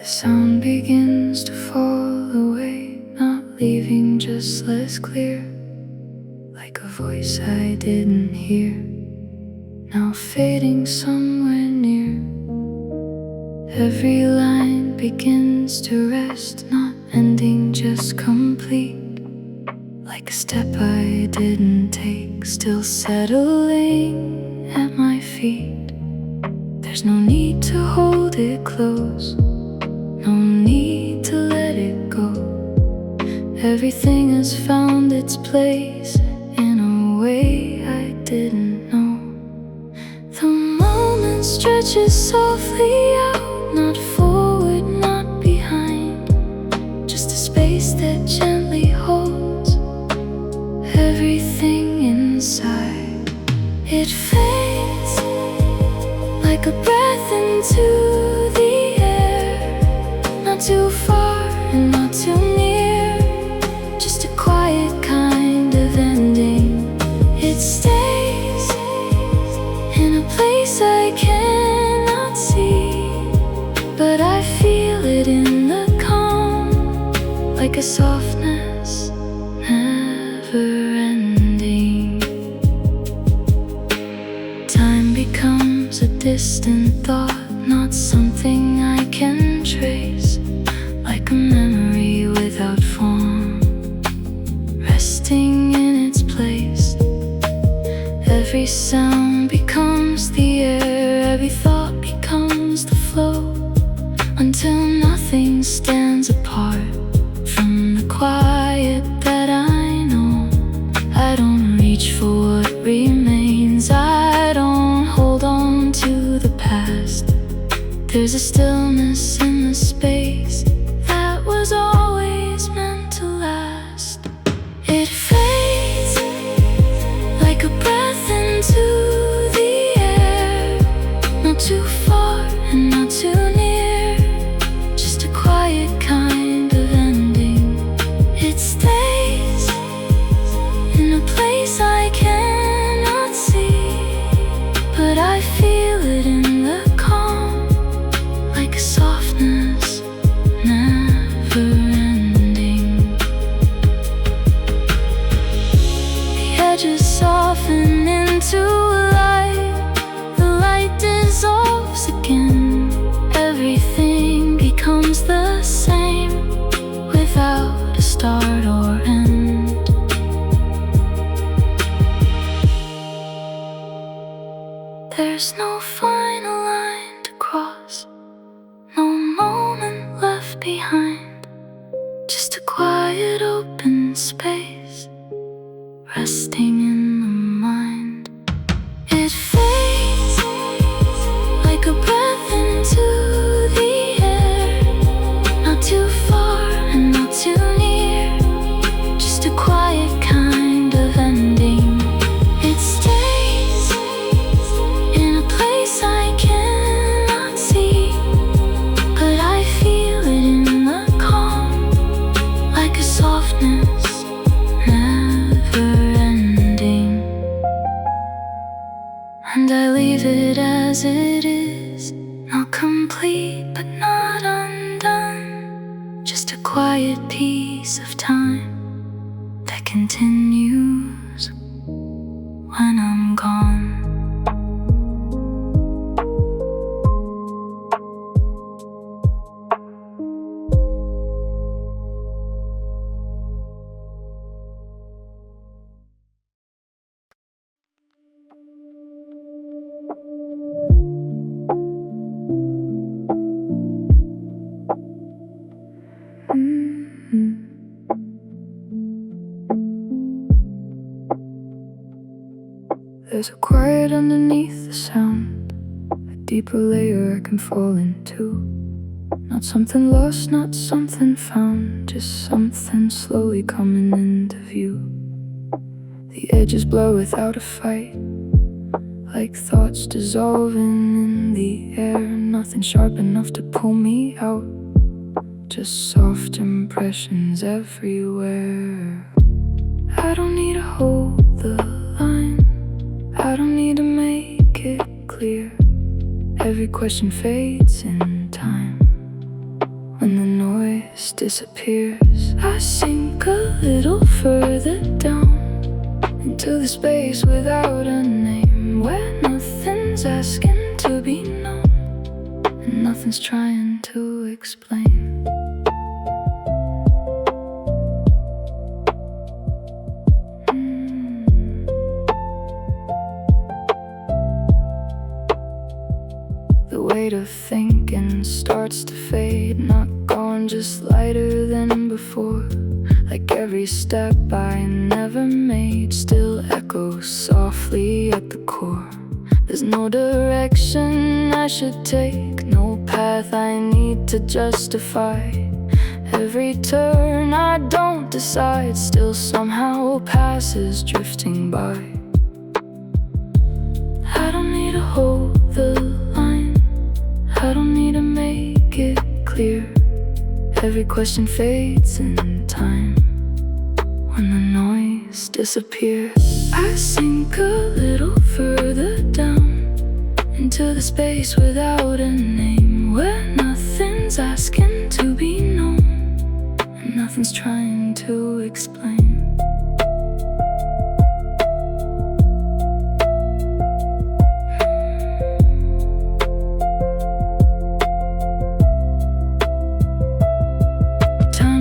The sound begins to fall away, not leaving, just less clear, like a voice I didn't hear, now fading somewhere near. Every line begins to rest, not ending, just complete, like a step I didn't take, still settling at my feet. There's no need to hold it close, no need to let it go. Everything has found its place in a way I didn't know. The moment stretches softly out, not forward, not behind, just a space that gently holds everything inside. It fades like a breath into the air, not too far and not too near, just a quiet kind of ending. It stays in a place I cannot see, but I feel it in the calm, like a softness never ending. Time becomes a distant thought, not something I can trace, like a memory without form, resting in its place. Every sound becomes the air, every thought becomes the flow, until nothing stands apart from the quiet that I know. I don't reach for what remains, I don't hold on to the past. There's a stillness in the space that was always meant to last. It fades like a breath into the air, not too far and not too near, just a quiet kind of ending. It stays in a place I cannot see, but I feel it in the calm, like a softness never ending. The edges soften into light, the light dissolves again, everything becomes the same without a start or end. There's no final line to cross, no moment left behind, just a quiet open space, resting in the mind. It fades like a breath into the air, not too far and not too near, just a quiet kind of ending. It stays in a place I cannot see, but I feel it in the calm, like a softness never ending. And I leave it as it is, not complete but not undone, just a quiet piece of time that continues when I'm gone. There's a quiet underneath the sound, a deeper layer I can fall into. Not something lost, not something found, just something slowly coming into view. The edges blur without a fight, like thoughts dissolving in the air. Nothing sharp enough to pull me out, just soft impressions everywhere. I don't need to hold the line, I don't need to make it clear. Every question fades in time, noise disappears. I sink a little further down into the space without a name, where nothing's asking to be known and nothing's trying to explain. The weight of thinking starts to fade, not gone, just lighter than before. Like every step I never made still echoes softly at the core. There's no direction I should take, no path I need to justify. Every turn I don't decide still somehow passes drifting by. I don't need to hold the line, I don't need to make it clear. Every question fades in time when the noise disappears. I sink a little further down into the space without a name, where nothing's asking to be known and nothing's trying to explain.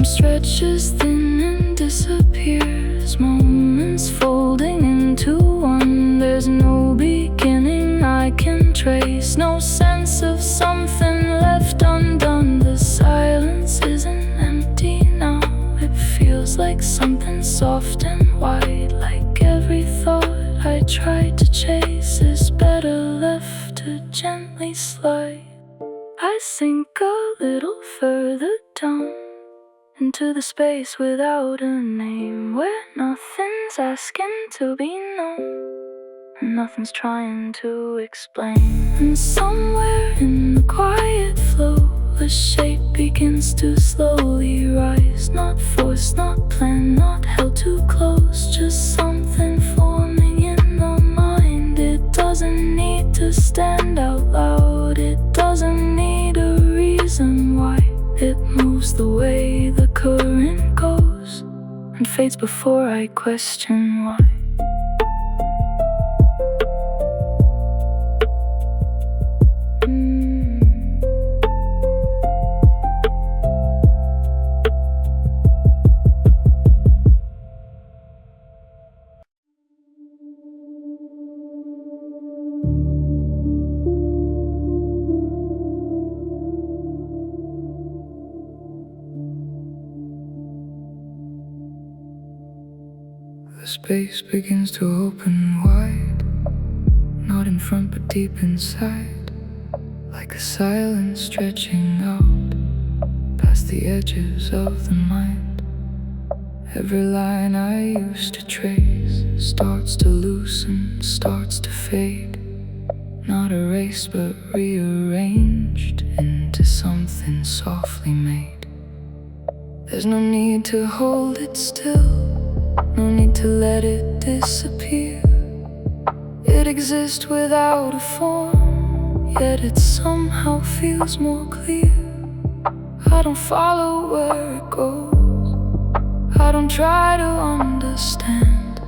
Stretches thin and disappears, moments folding into one. There's no beginning I can trace, no sense of something left undone. The silence isn't empty now, it feels like something soft and wide. Like every thought I tried to chase is better left to gently slide. I sink a little further down into the space without a name, where nothing's asking to be known and nothing's trying to explain. And somewhere in the quiet flow, a shape begins to slowly rise. Not forced, not planned, not held too close, just something forming in the mind. It doesn't need to stand out loud, it doesn't need a reason why. It moves the way the current goes and fades before I question why. The space begins to open wide, not in front but deep inside, like a silence stretching out past the edges of the mind. Every line I used to trace starts to loosen, starts to fade, not erased but rearranged into something softly made. There's no need to hold it still, no need to let it disappear. It exists without a form, yet it somehow feels more clear. I don't follow where it goes, I don't try to understand.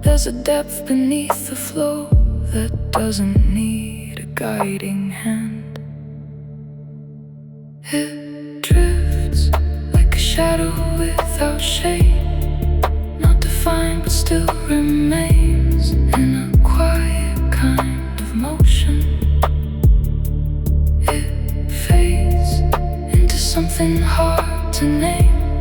There's a depth beneath the flow that doesn't need a guiding hand. It drifts like a shadow without shade, defined but still remains in a quiet kind of motion. It fades into something hard to name,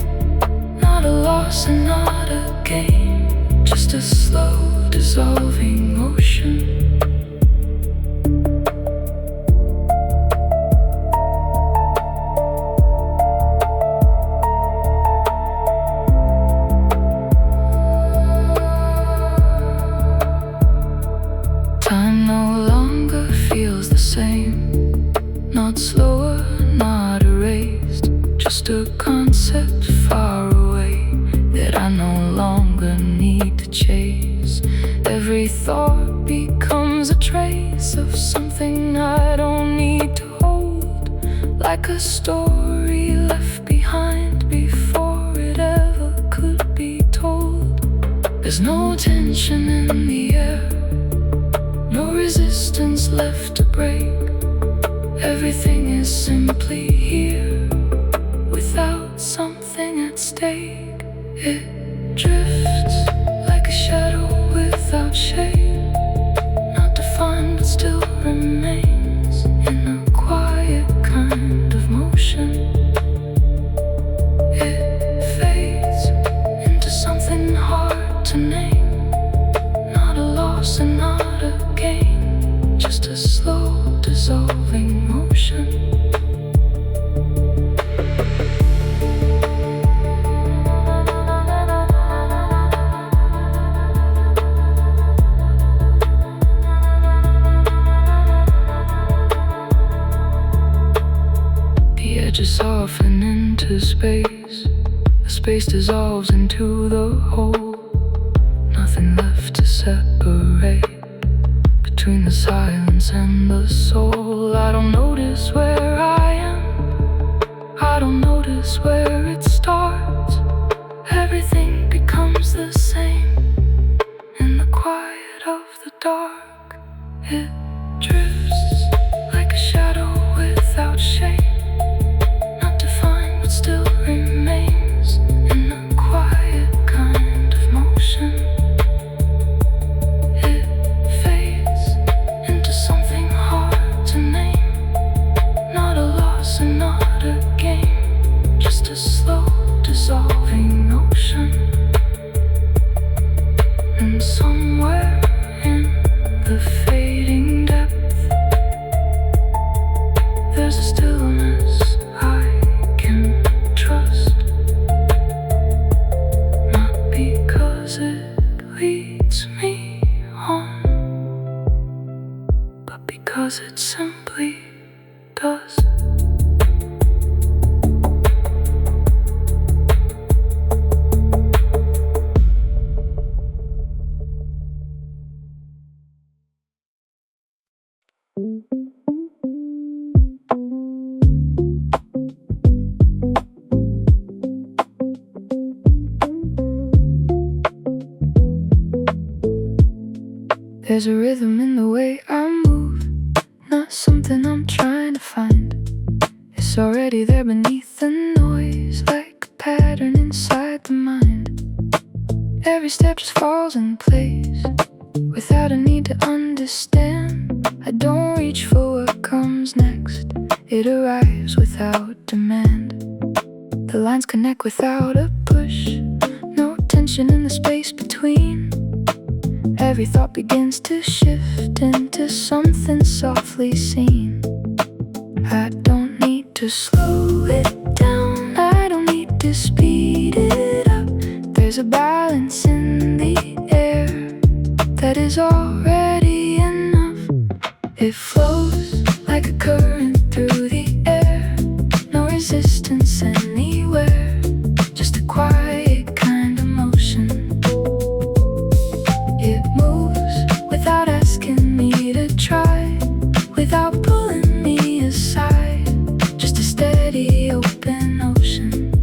not a loss and not a gain, just a slow dissolving ocean. Time no longer feels the same, not slower, not erased, just a concept far away that I no longer need to chase. Every thought becomes a trace of something I don't need to hold, like a story left behind. There's no tension in the air, no resistance left to break. Everything is simply here, without something at stake. It drifts like a shadow without shade, not defined but still remains in a quiet kind of motion. It fades into something hard to name, not a loss and not a gain, just a slow dissolving motion. The edges soften into space, the space dissolves into the whole. Nothing left to separate between the silence and the soul. I don't notice where I am, I don't notice where it starts. Everything becomes the same in the quiet of the dark. It drifts like a shadow without shape, not defined but still remains in a quiet kind of motion. It fades into something hard to name, not a loss and not a gain, just a slow dissolving ocean. And somewhere in the fading depth, there's a stillness I can trust, not because it leads me on, but because it simply does. There's a rhythm in the way I move, not something I'm trying to find. It's already there beneath the noise, like a pattern inside the mind. Every step just falls in place, without a need to understand. I don't reach for what comes next, it arrives without demand. The lines connect without a push, no tension in the space between. Every thought begins to shift into something softly seen. I don't need to slow it down, I don't need to speed it up. There's a balance in the air that is already enough. It flows like a current through the air, no resistance anywhere, just a quiet kind of motion. It moves without asking me to try, without pulling me aside, just a steady open ocean.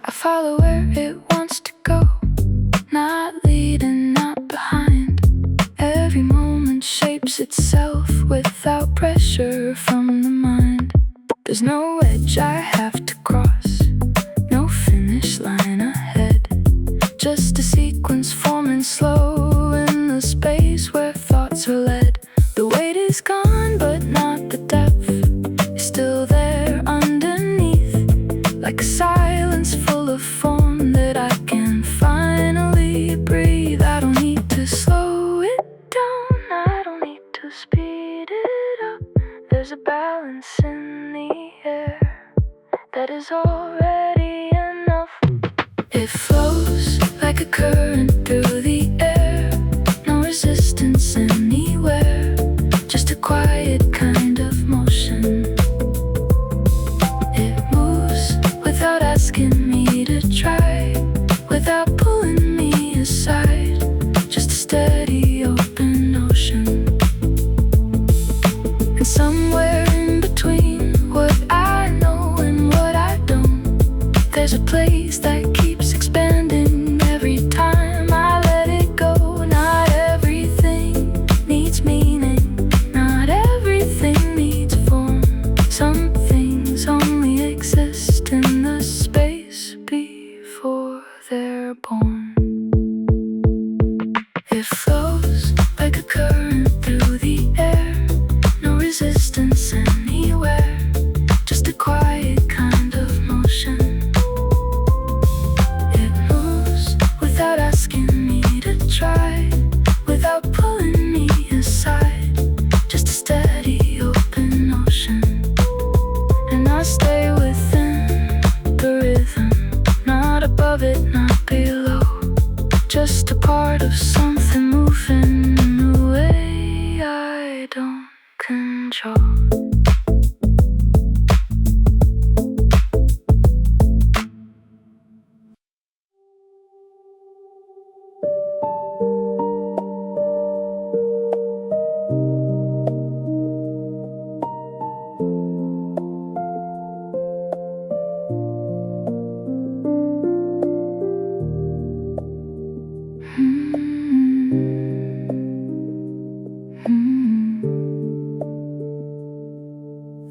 I follow where it wants to go, not leading, not behind. Every moment shapes itself without pressure from the mind. There's no edge I have to cross, no finish line ahead, just a sequence forming slow in the space where thoughts are led. The weight is gone but not the depth, it's still there underneath, like a silence full of form that I can finally breathe. I don't need to slow it down, I don't need to speed it up. There's a balance in the air that is already enough. It flows like a current through the air, no resistance anywhere, just a quiet kind of motion. It moves without asking me to try, without pulling me aside, just a steady open ocean. And somewhere in between what I know and what I don't, there's a place that keeps expanding every time.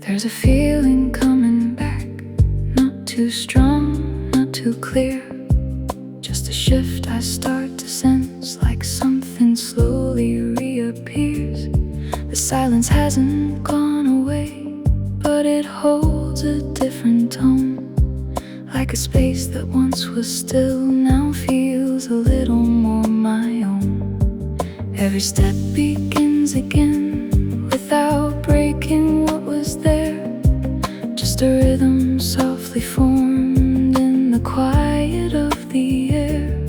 There's a feeling coming back, not too strong, not too clear. Just a shift I start to sense, like something slowly reappears. The silence hasn't gone away, but it holds a different tone. Like a space that once was still now feels a little more my own. Every step begins again without breaking what was there. Just a rhythm softly formed in the quiet of the air.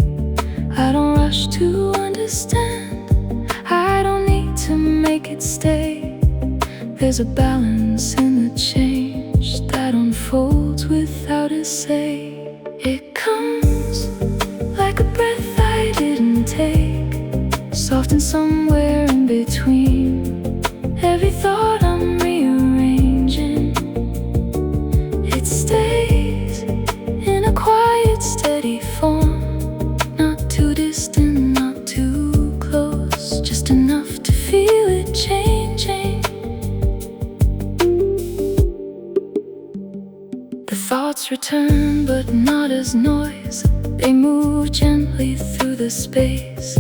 I don't rush to understand, I don't need to make it stay. There's a balance in the change that unfolds without a say. It comes like a breath I didn't take, soft and somewhere in between. Every thought I'm rearranging, it stays in a quiet, steady form. Not too distant, not too close, just enough to feel it changing. The thoughts return, but not as noise. They move gently through the space,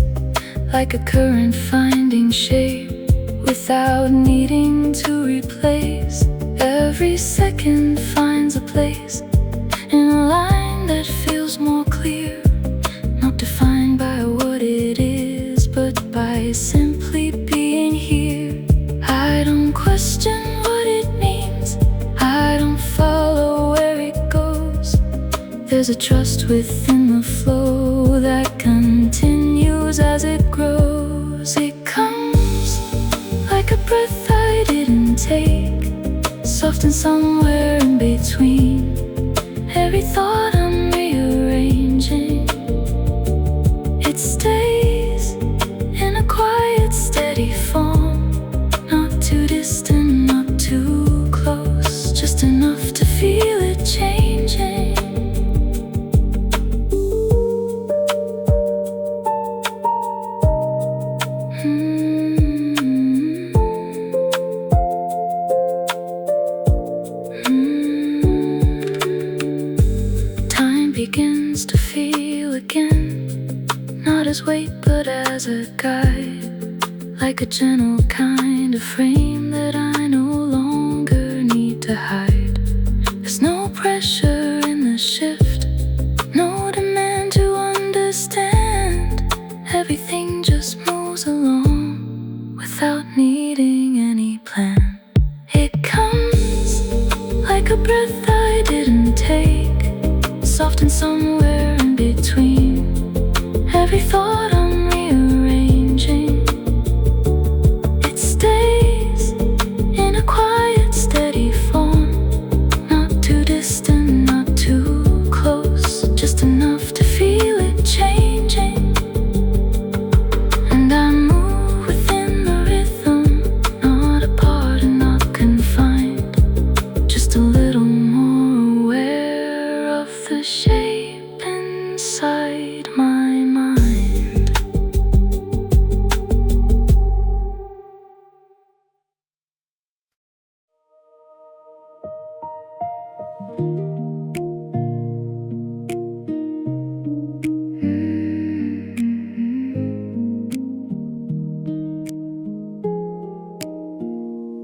like a current finding shape without needing to replace. Every second finds a place in a line that feels more clear, not defined by what it is, but by simply being here. I don't question what it means, I don't follow where it goes. There's a trust within the flow that continues as it grows. It comes like a breath I didn't take, soft and somewhere in between. Every thought I'm rearranging, it stays in a quiet, steady form. Not too distant, not too close, just enough to feel it changing. Time begins to feel again, not as weight but as a guide, like a gentle kind of frame that I no longer need to hide. There's no pressure in the shift, no demand to understand. Everything just moves along without needing any plan. It comes like a breath I didn't take, soft and somewhere in between. Every thought I'm rearranging, it stays in a quiet, steady form. Not too distant, not too close, just enough to feel it changing. And I move within the rhythm, not apart and not confined, just a little more aware of the shape inside my mind.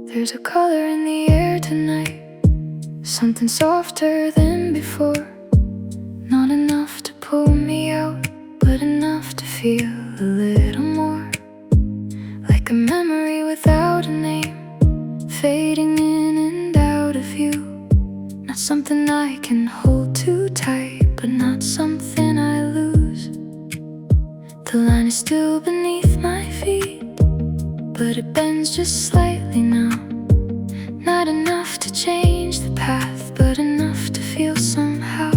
There's a color in the air tonight, something softer than before. Not enough to pull me out, but enough to feel a little more. Like a memory without a name, fading in and out of view. Not something I can hold too tight, but not something I lose. The line is still beneath my feet, but it bends just slightly now. Not enough to change the path, but enough to feel somehow.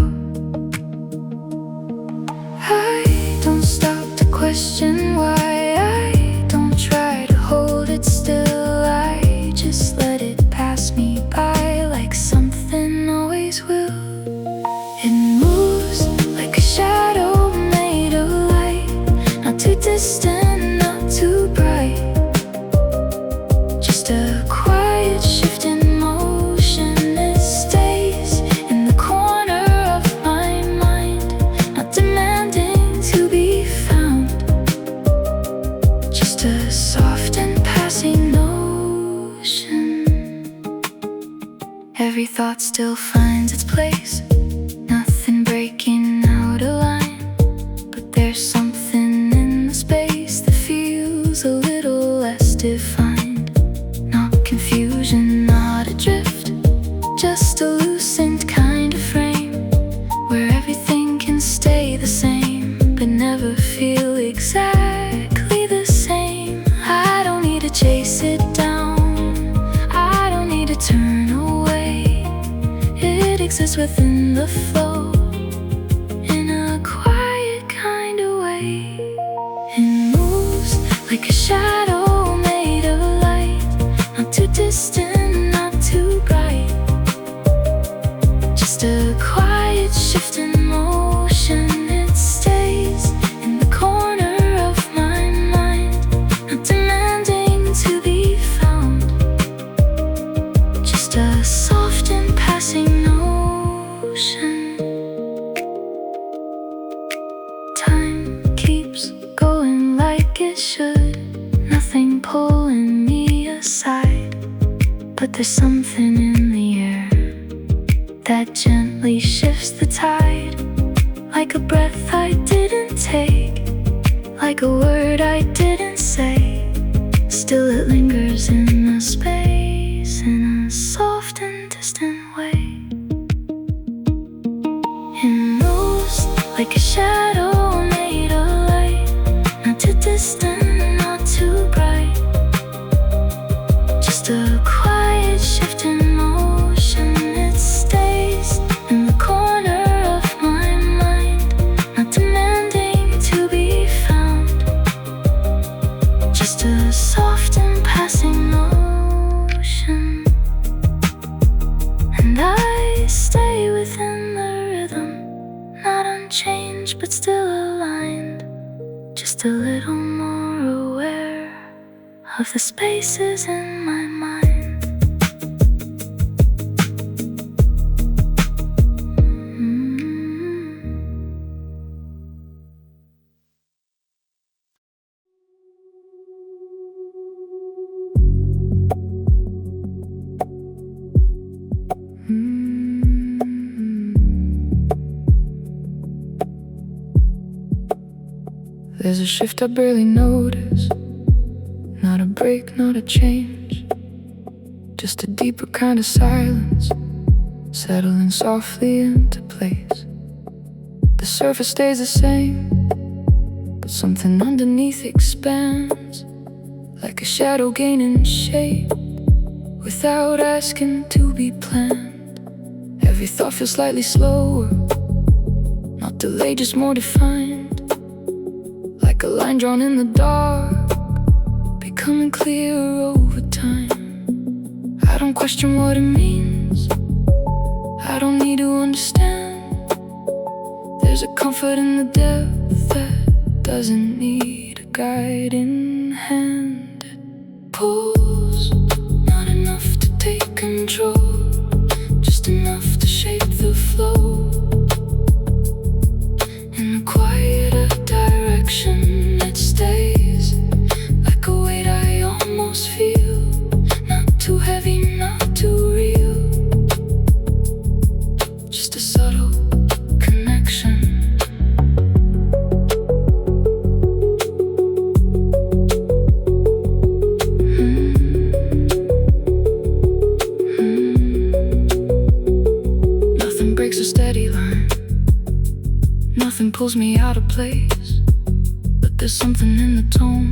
I don't stop to question why, I don't try to hold it still. I just let it pass me by like something always will. It moves like a shadow made of light, not too distant, not too bright. Just a quiet shift in motion. Every thought still finds its place, nothing breaking out of line. But there's something in the space that feels a little less defined. Not confusion, not adrift, just a loosened kind of frame, where everything can stay the same, but never feel exactly the same. I don't need to chase it down, I don't need to turn away. It exists within the flow, in a quiet kind of way. It moves like a shadow made of light, not too distant, not too bright. Just a quiet shift in motion. It stays in the corner of my mind, not demanding to be found. Just a soft and passing notion. Time keeps going like it should, nothing pulling me aside. But there's something in the air that gently shifts the tide, like a breath I didn't take, like a word I didn't say. Still it lingers in the space, in a soft and distant way. It moves like a shadow made of light, not too distant, not too bright. Just a quiet shift in motion. It stays in the corner of my mind, not demanding to be found. Just a soft and passing notion. And I stay within the rhythm, not unchanged but still aligned, just a little more aware of the spaces in my mind. There's a shift I barely notice, not a break, not a change, just a deeper kind of silence, settling softly into place. The surface stays the same, but something underneath expands, like a shadow gaining shape, without asking to be planned. Every thought feels slightly slower, not delayed, just more defined, like a line drawn in the dark, becoming clearer over time. I don't question what it means, I don't need to understand. There's a comfort in the depth that doesn't need a guiding hand. It pulls, not enough to take control, just enough to shape the flow. In a quieter direction, it stays like a weight I almost feel, not too heavy, not too real, just a subtle connection. Nothing breaks a steady line, nothing pulls me out of place, but there's something in the tone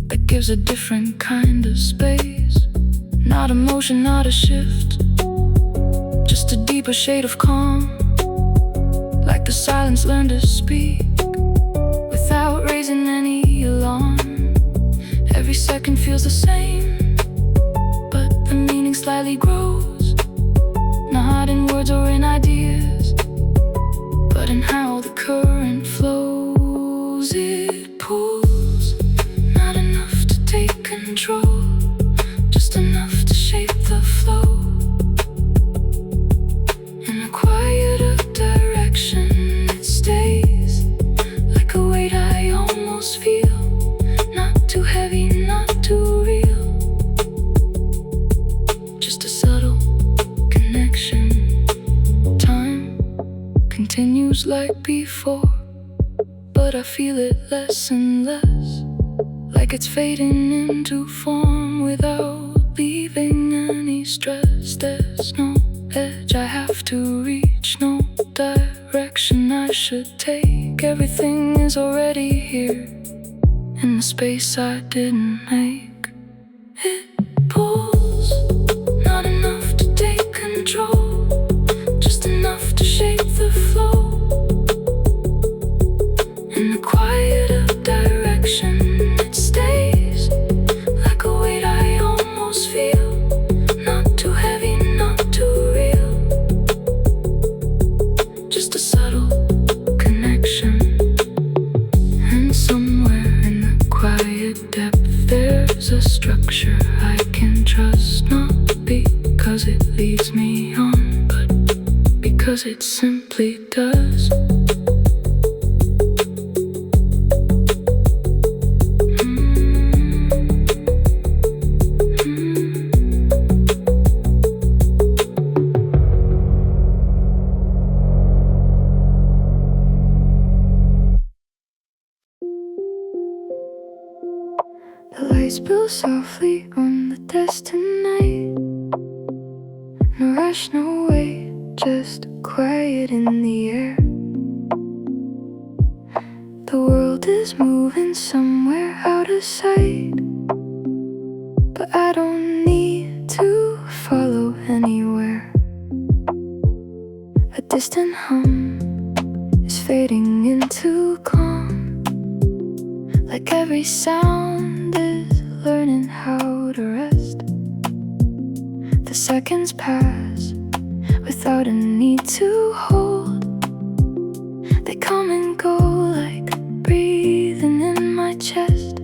that gives a different kind of space. Not emotion, not a shift, just a deeper shade of calm, like the silence learned to speak without raising any alarm. Every second feels the same, but the meaning slightly grows, not in words or in ideas, but in how the current flows. It pulls, not enough to take control, just enough to shape the flow. In a quieter direction, it stays like a weight I almost feel, not too heavy, not too real, just a subtle moves like before, but I feel it less and less, like it's fading into form without leaving any stress. There's no edge I have to reach, no direction I should take. Everything is already here in the space I didn't make. It pulls, not enough to take control, just enough to shape the flow. In the quiet of direction, it stays like a weight I almost feel, not too heavy, not too real, just a subtle connection. And somewhere in the quiet depth there's a structure I can trust, not because it leads me on, but because it simply does. The lights spill softly on the desk tonight. No rush, no wait, just quiet in the air. The world is moving somewhere out of sight, but I don't need to follow anywhere. A distant hum is fading into calm, like every sound is learning how to rest. The seconds pass without a need to hold. They come and go like breathing in my chest.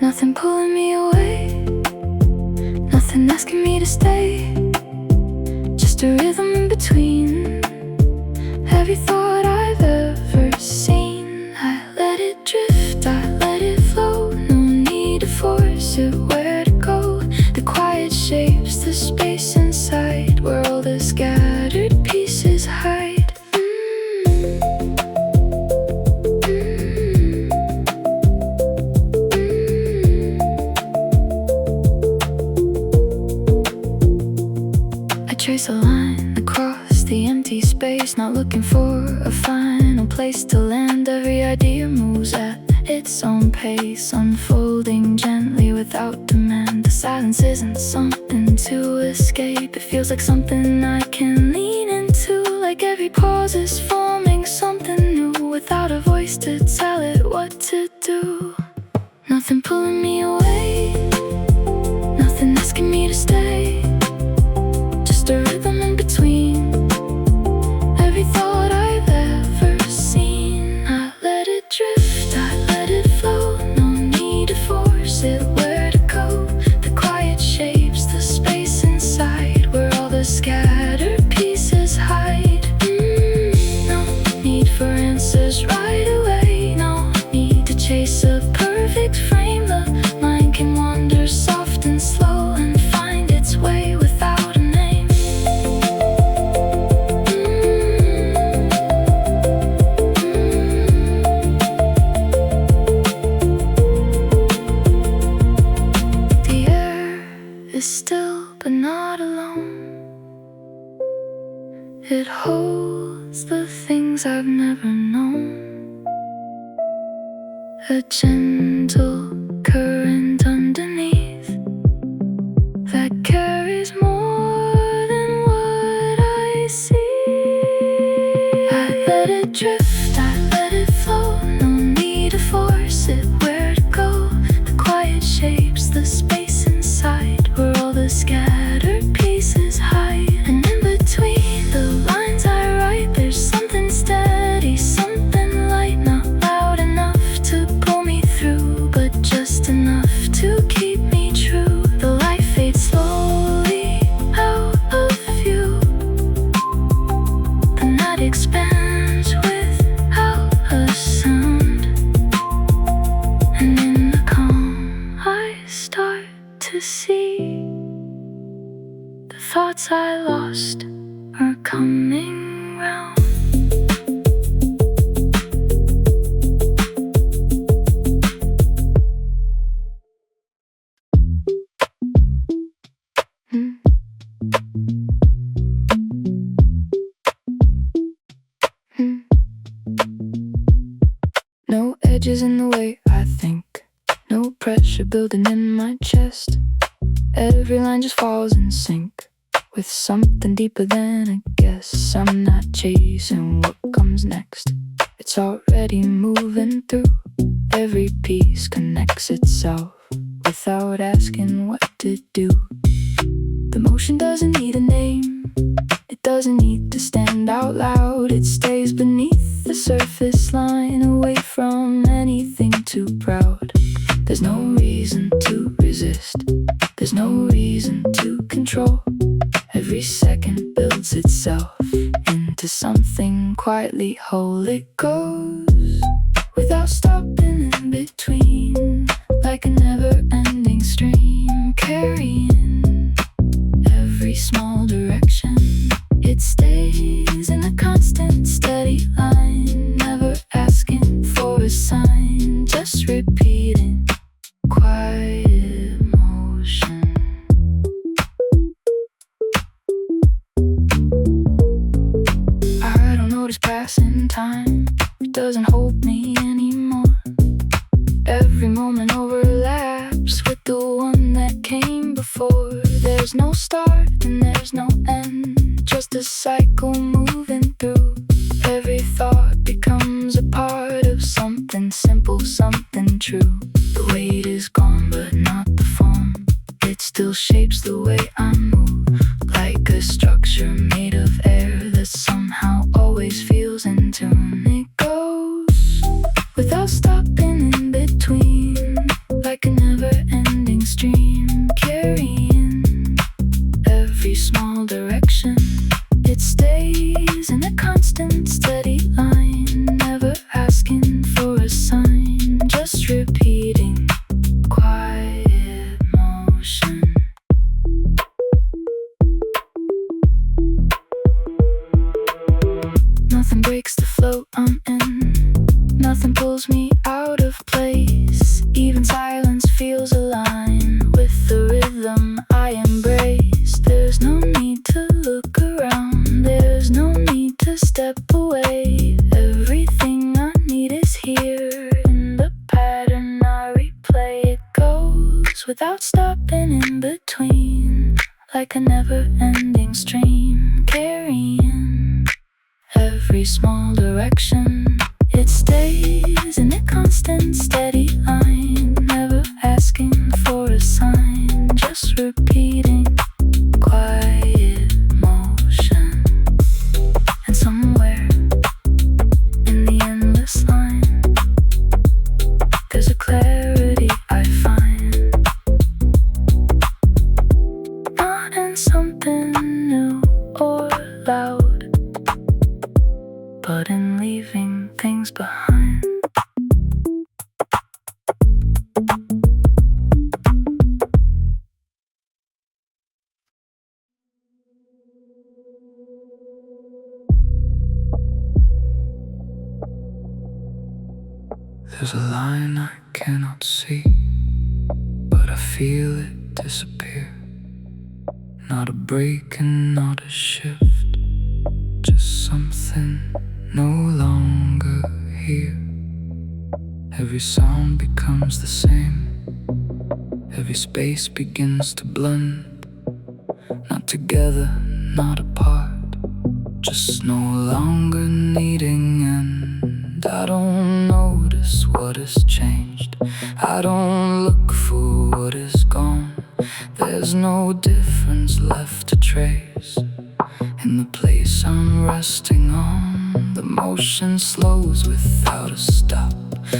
Nothing pulling me away, nothing asking me to stay, just a rhythm in between every thought I've ever seen. I let it drift, I let it flow, no need to force it where to go. The quiet shapes the space inside, where all the scattered pieces hide. I trace a line across the empty space, not looking for a final place to land. Every idea moves at its own pace, unfolding gently without demand. The silence isn't something to escape, it feels like something I can lean into, like every pause is forming something new, without a voice to tell it what to do. Nothing pulling me away, nothing asking me to stay, just a rhythm in between every thought I've ever seen. I let it drift, I let it flow, no need to force it where to go. The quiet shapes the space inside, where all the scattered pieces hide. No need for answers right away, no need to chase a perfect frame. The mind can wander soft and slow and find its way without a name. The air is still but not alone. It holds the things I've never known. A gentle current underneath that carries more than what I see. I let it drift, I let it flow, no need to force it where to go. The quiet shapes the space inside, where all the scattered pieces hide. And in between the lines I write, there's something steady, something light, not loud enough to pull me through, but just enough to keep me true. The light fades slowly out of view, the night expands without a sound, and in the calm I start to see the thoughts I lost are coming round. No edges in the way I think, no pressure building in my chest. Every line just falls in sync with something deeper than a guess. I'm not chasing what comes next, it's already moving through. Every piece connects itself without asking what to do. The motion doesn't need a name, it doesn't need to stand out loud. It stays beneath the surface line, away from anything too proud. There's no reason to resist, there's no reason to control. Every second builds itself into something quietly whole. It goes without stopping in between, like a never-ending stream, carrying every small direction. It stays in a constant, steady line, never asking for a sign, just repeating quiet motion. I don't notice passing time, it doesn't hold me anymore. Every moment overlaps with the one that came before. There's no start and there's no end, just a cycle moving through. Every thought becomes a part of something simple, something true. The weight is gone but not the form, it still shapes the way I move, like a structure made of air that somehow always feels in tune. It goes without stopping in between, like a never-ending stream, carrying every small direction. It stays in a constant, steady line, never asking for a sign, just repeating quiet motion. Nothing breaks the flow I'm in, nothing pulls me out of place. Even silence feels aligned with the rhythm I embrace. There's no need to look around, there's no need to step away. Everything I need is here in the pattern I replay. It goes without stopping in between, like a never-ending stream, carrying every small direction. It stays in a constant, steady line, never asking for a sign, just repeating quiet motion. And somewhere in the endless line, there's a clarity I find, not in something new or loud, but in leaving things behind. There's a line I cannot see, but I feel it disappear. Not a break and not a shift, just something no longer here. Every sound becomes the same, every space begins to blend. Not together, not apart, just no longer needing end. I don't notice what has changed, I don't look for what is gone. There's no difference left to trace in the place I'm resting on. The motion slows without a stop,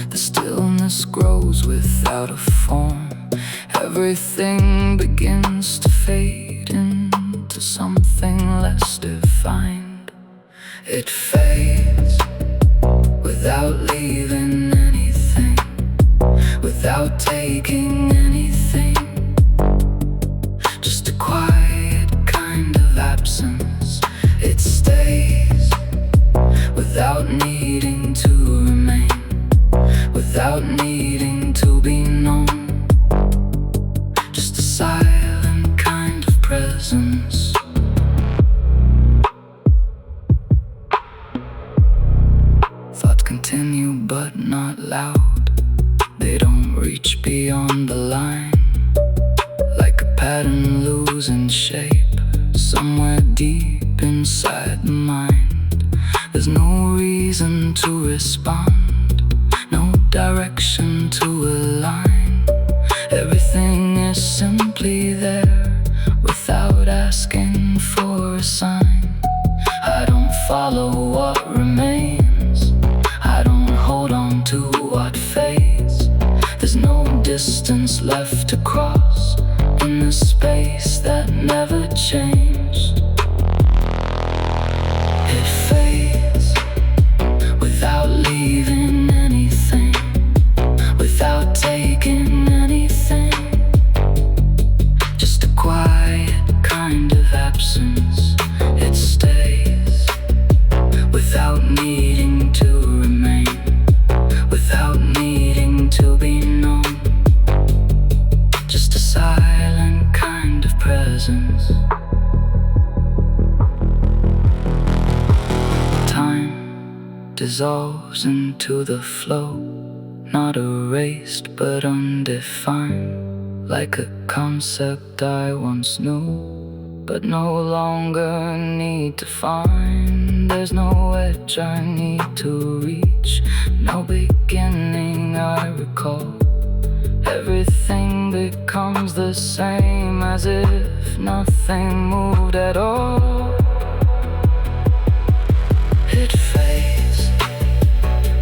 the stillness grows without a form. Everything begins to fade into something less defined. It fades without leaving anything, without taking anything. Just a quiet kind of absence. It stays without needing to remain, without needing to be known. Just a silent kind of presence. presence. Thoughts continue but not loud. They don't reach beyond the line. Like a pattern losing shape somewhere deep inside the mind. There's no reason to respond, no direction to align. Everything is simply there without asking for a sign. I don't follow what remains, I don't hold on to what fades. There's no distance left to cross in the space that never changed. It fades without leaving anything, without taking anything. Just a quiet kind of absence. It stays without needing to remain, without needing to be known. Just a silent kind of presence. Time dissolves into the flow, not erased but undefined. Like a concept I once knew, but no longer need to find. There's no edge I need to reach, no beginning I recall. Everything becomes the same, as if nothing moved at all. It fades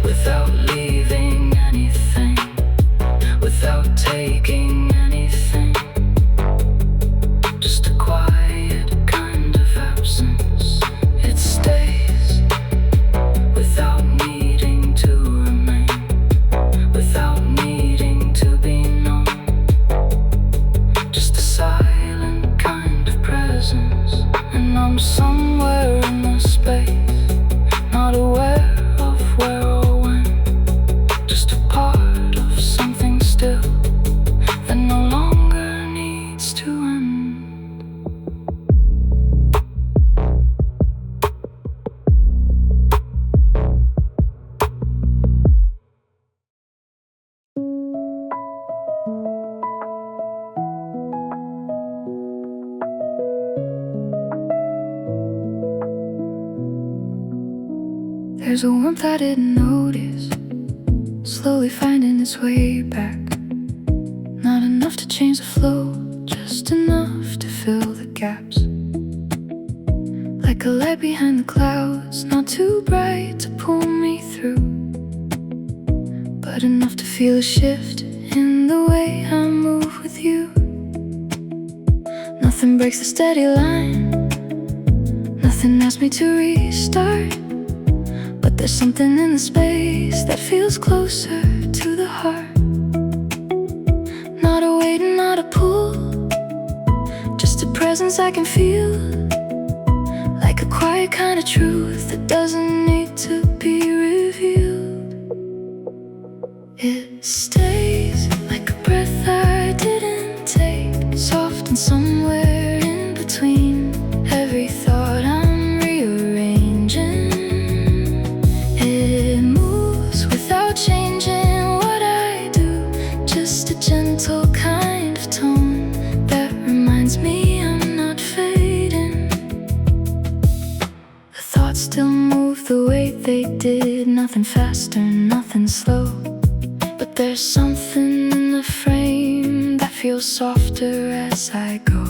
without leaving anything, without taking anything. Just a quiet kind of absence. It stays without needing to remain, without needing to be known. Just a silent kind of presence. And I'm somewhere in the space, not aware of where or when. Just a part of something still that no longer needs to end. There's a warmth I didn't notice, slowly finding its way back. Not enough to change the flow, just enough to fill the gaps. Like a light behind the clouds, not too bright to pull me through, but enough to feel a shift in the way I move with you. Nothing breaks the steady line, nothing asks me to restart. But there's something in the space that feels closer to the heart. Not a weight and not a pull, just a presence I can feel. Like a quiet kind of truth that doesn't need to be revealed. It stays like a breath I didn't take, soft and somewhere in between. Every thought I'm rearranging, it moves without changing what I do. Just a gentle kind of tone that reminds me I'm not fading. The thoughts still move the way they did, nothing faster, nothing slow. But there's something in the frame that feels softer as I go.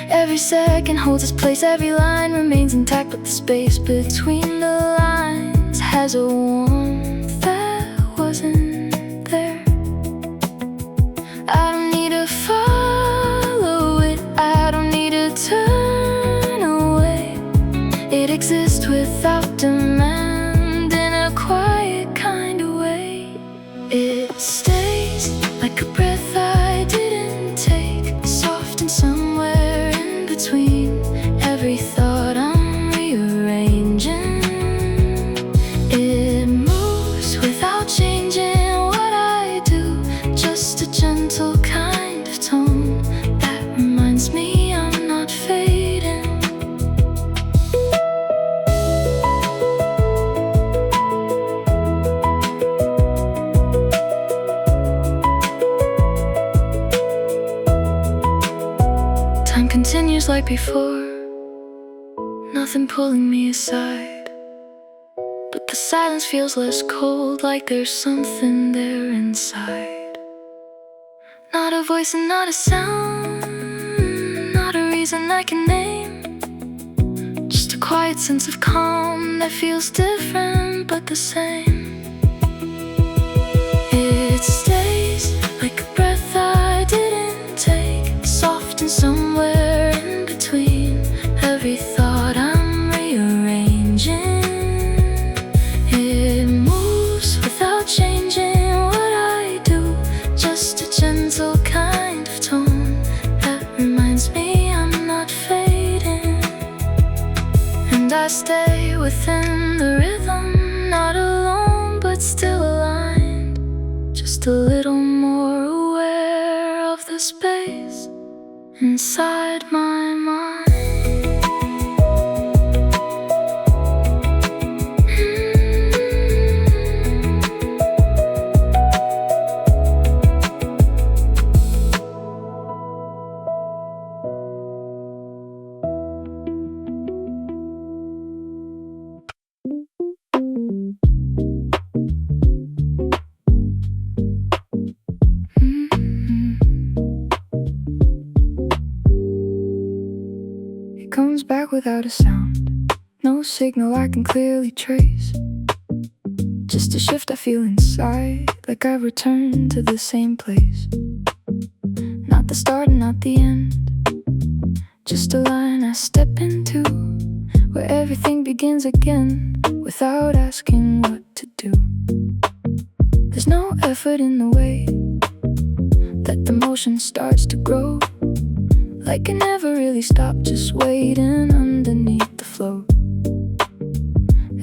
Every second holds its place, every line remains intact, but the space between the lines has a warmth that wasn't there. I don't need to follow it, I don't need to turn away. It exists without demand in a quiet kind of way. It stays like a breath I didn't take, soft and somewhere in between. Every thought I'm rearranging, it before, nothing pulling me aside. But the silence feels less cold, like there's something there inside. Not a voice and not a sound, not a reason I can name. Just a quiet sense of calm that feels different but the same. It stays like a breath I didn't take, soft and somewhere in between every thought I'm rearranging. It moves without changing what I do, just a gentle kind of tone that reminds me I'm not fading. And I stay within the rhythm, not alone but still aligned, just a little more aware of the space inside my mind. Comes back without a sound, no signal I can clearly trace. Just a shift I feel inside, like I've returned to the same place. Not the start and not the end, just a line I step into, where everything begins again, without asking what to do. There's no effort in the way that the motion starts to grow, like it never really stopped, just waiting underneath the flow.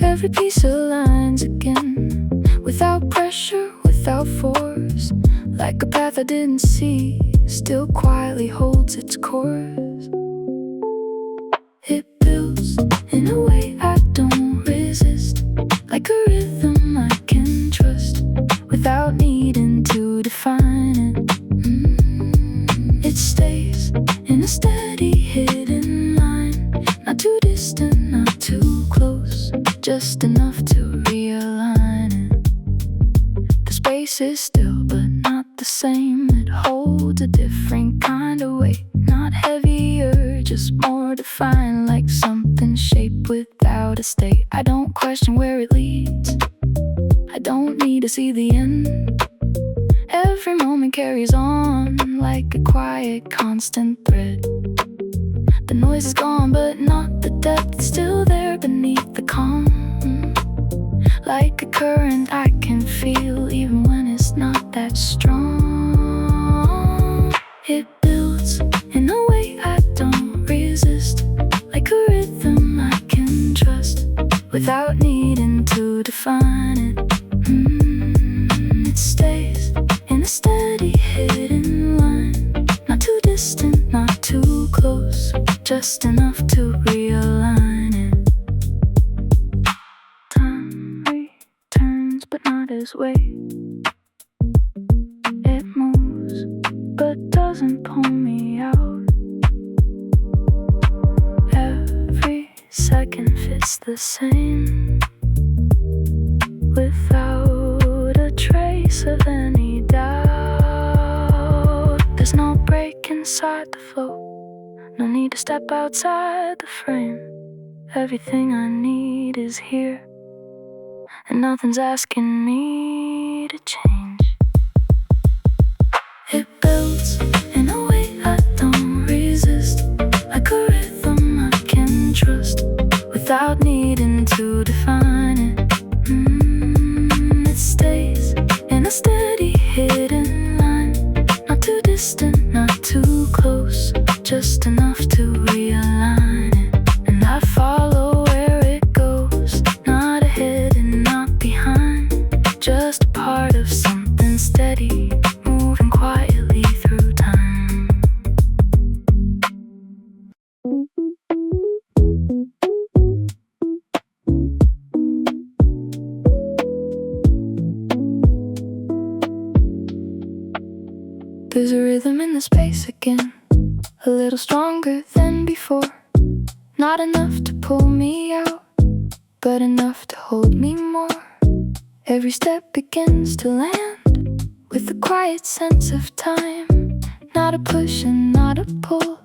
Every piece aligns again, without pressure, without force, like a path I didn't see, still quietly holds its course. It builds in a way I don't resist, like a rhythm I can trust, without needing to define it. It stays in a steady hidden line, not too distant, not too close, just enough to realign it. The space is still but not the same, it holds a different kind of weight, not heavier, just more defined, like something shaped without a state. I don't question where it leads, I don't need to see the end. Every moment carries on, like a quiet, constant thread. The noise is gone, but not the depth, still there beneath the calm. Like a current I can feel, even when it's not that strong. It builds in a way I don't resist, like a rhythm I can trust, without needing to define it. It stays in a steady hidden line, not too distant, not too close, just enough to realign it. Time returns, but not as weight. It moves, but doesn't pull me out. Every second fits the same, without a trace of any doubt. There's no break inside the flow, no need to step outside the frame. Everything I need is here, and nothing's asking me to change. It builds in a way I don't resist, like a rhythm I can trust, without needing to define it. It stays in a steady hidden line, not too distant, not too close, just enough to realign it. And I follow where it goes, not ahead and not behind, just a part of something steady, moving quietly through time. There's a rhythm in the space again, a little stronger than before. Not enough to pull me out, but enough to hold me more. Every step begins to land with a quiet sense of time. Not a push and not a pull,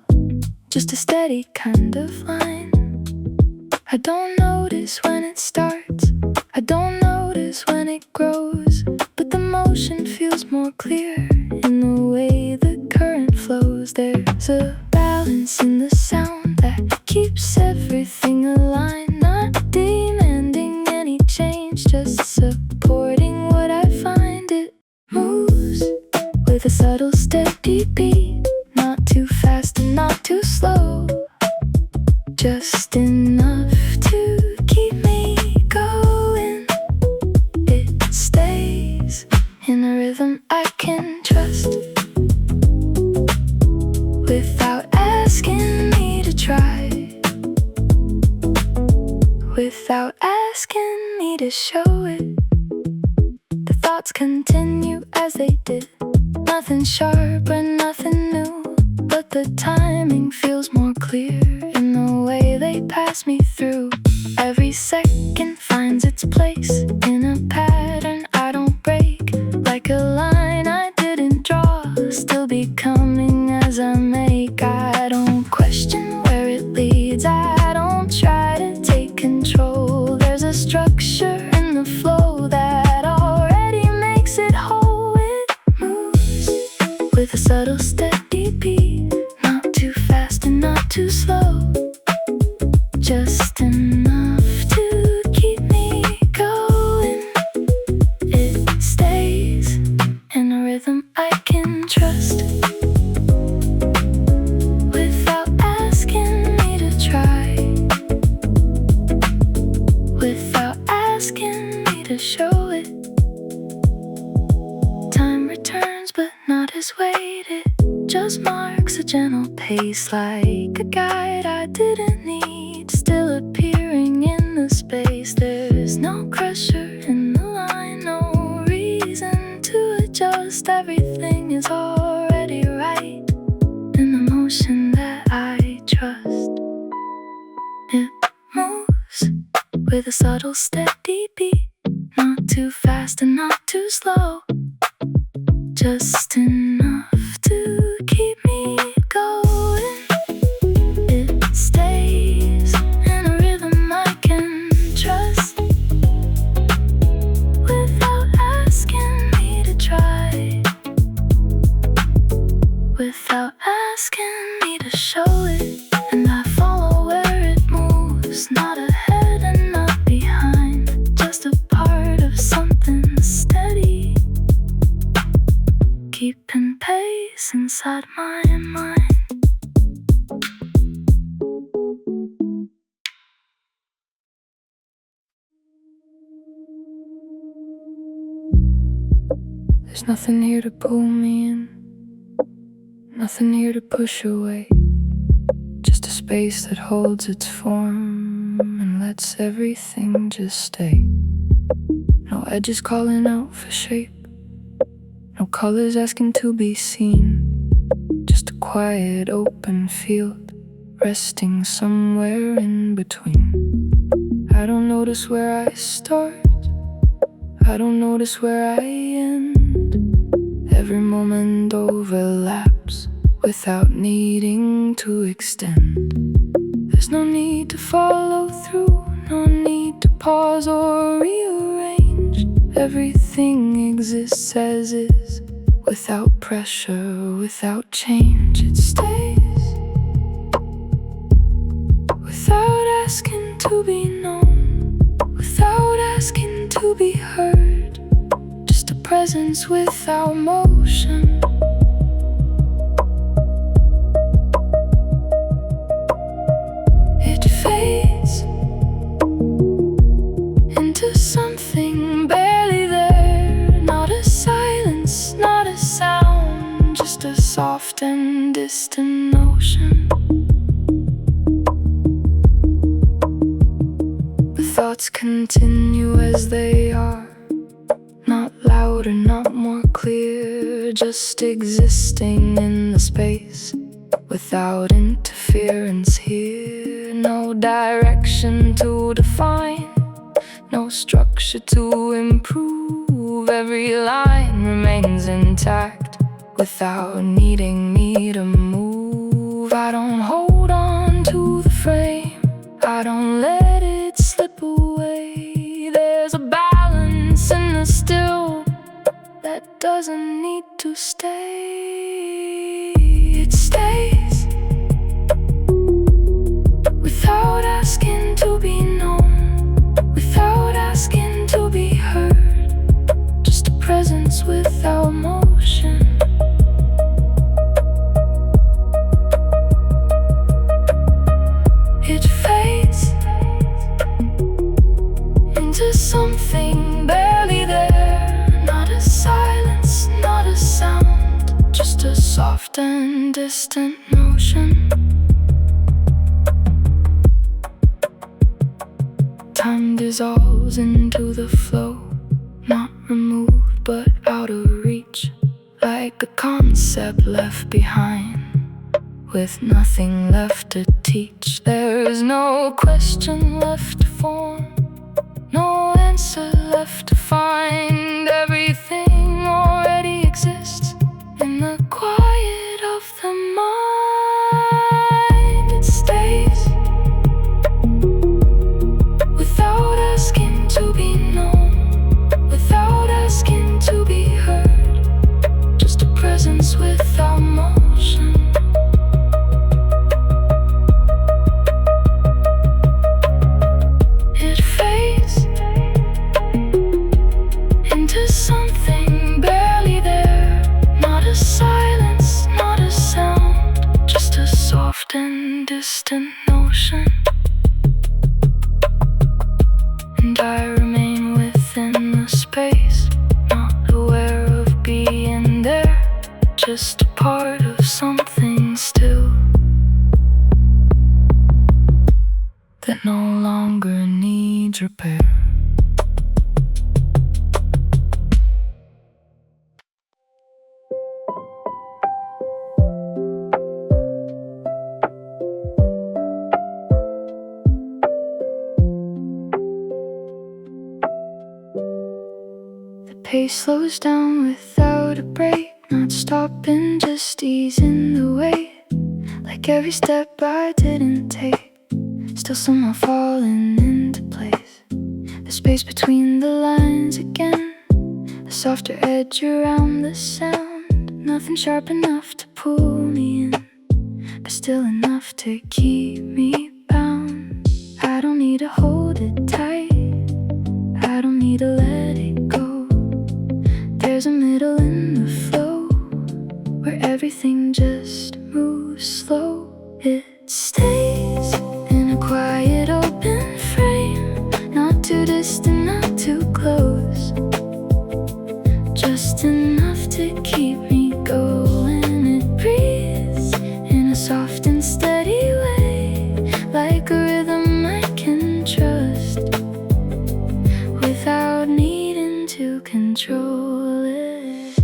just a steady kind of line. I don't notice when it starts, I don't notice when it grows, but the motion feels more clear in the way the current flows. There's a balance in the sound that keeps everything aligned, not demanding any change, just supporting what I find. It moves with a subtle steady beat, not too fast and not too slow, just enough to keep me going. It stays in a rhythm I can trust, without asking me to try, without asking me to show it. The thoughts continue as they did, nothing sharp or nothing new, but the timing feels more clear in the way they pass me through. Every second finds its place in a pattern I don't break, like a line I didn't draw, still becoming as I make. I don't question where it leads, I don't try to take control. There's a structure in the flow that already makes it whole. It moves with a subtle steady beat, not too fast and not too slow, just enough to keep me going. It stays in a rhythm I can trust, without asking me to try, without asking me to show it. Time returns but not as weighted, just marks a gentle pace, like a guide I didn't need, still appearing in the space. There's no pressure in the line, no reason to adjust. Everything is already right in the motion that I trust. It moves with a subtle steady beat, not too fast and not too slow, just enough to keep me going. It stays in a rhythm I can trust, without asking me to try, without asking me to show it. And I follow where it moves, not ahead and not behind, just a part of something steady, keeping pace inside my mind. There's nothing here to pull me in, nothing here to push away, just a space that holds its form and lets everything just stay. No edges calling out for shape, no colors asking to be seen, just a quiet open field resting somewhere in between. I don't notice where I start, I don't notice where I end. Every moment overlaps without needing to extend. There's no need to follow through, no need to pause or rearrange. Everything exists as is, without pressure, without change. It stays without asking to be known, without asking to be heard, just a presence without motion. It fades into something barely there, not a silence, not a sound, just a soft and distant notion. The thoughts continue as they are, not louder, not more clear, just existing in the space without interference here. No direction to define, no structure to improve. Every line remains intact without needing me to move. I don't hold on to the frame, I don't let it slip away. There's a balance in the still that doesn't need to stay. It stays without asking to be known, without asking to be heard. Just a presence without motion. It fades into something barely there. Not a silence, not a sound, just a soft and distant motion. Time dissolves into the flow, not removed but out of reach, like a concept left behind with nothing left to teach. There is no question left to form, no answer left to find. Everything already exists in the quiet of the mind. It stays without asking to be known, without asking to be heard. Just a presence without motion. It fades into something barely there. Not a silence, not a sound, just a soft and distant notion. And I remain within the space, not aware of being there, just a part of something still that no longer needs repair. The pace slows down without a break, not stopping, just easing the weight. Like every step I didn't take, still somehow falling into place. The space between the lines again, a softer edge around the sound. Nothing sharp enough to pull me in, but still enough to keep me bound. I don't need to hold it tight, I don't need to let it go. There's a middle in the flow, where everything just moves slow. It stays in a quiet open frame, not too distant, not too close, just enough to keep me going. It breathes in a soft and steady way, like a rhythm I can trust, without needing to control it.